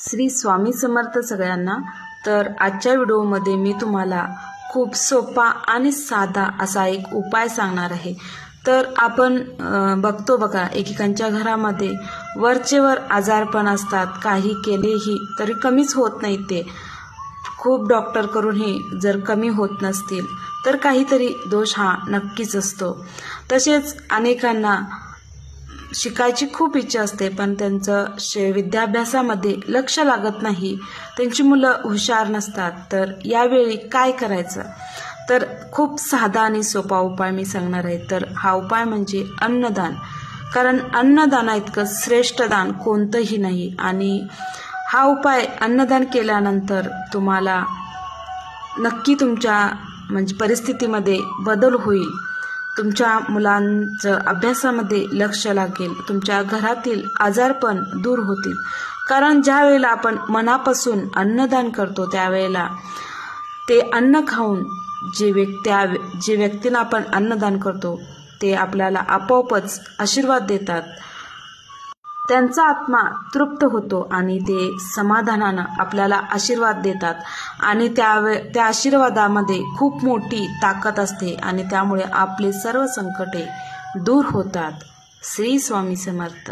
श्री स्वामी समर्थ सगळ्यांना। तर आजच्या व्हिडिओमध्ये मी तुम्हाला खूप सोपा आणि साधा असा एक उपाय सांगणार आहे। तर आपण बघतो बघा, एकेकांच्या घरामध्ये वरचेवर आजारपण असतात, काही केलेही तरी कमीच होत नाही। ते खूप डॉक्टर करूनही जर कमी होत नसतील तर काहीतरी दोष हा नक्कीच असतो। तसेच अनेकांना शिकायची खूप इच्छा असते, पण त्यांचं विद्याभ्यासामध्ये लक्ष लागत नाही, त्यांची मुलं हुशार नसतात। तर यावेळी काय करायचं? तर खूप साधा आणि सोपा उपाय मी सांगणार आहे। तर हा उपाय म्हणजे अन्नदान, कारण अन्नदाना इतकं श्रेष्ठ दान कोणतंही नाही। आणि हा उपाय अन्नदान केल्यानंतर तुम्हाला नक्की तुमच्या परिस्थितीमध्ये बदल होईल, तुमच्या मुलांचं अभ्यासामध्ये लक्ष लागेल, तुमच्या घरातील आजारपण दूर होतील। कारण ज्या वेळेला आपण मनापासून अन्नदान करतो त्यावेळेला ते अन्न खाऊन जे व्यक्तींना आपण अन्नदान करतो ते आपल्याला आपोआपच आशीर्वाद देतात, त्यांचा आत्मा तृप्त होतो आणि ते समाधानानं आपल्याला आशीर्वाद देतात। आणि त्या आशीर्वादामध्ये खूप मोठी ताकद असते आणि त्यामुळे आपले सर्व संकटे दूर होतात। श्री स्वामी समर्थ।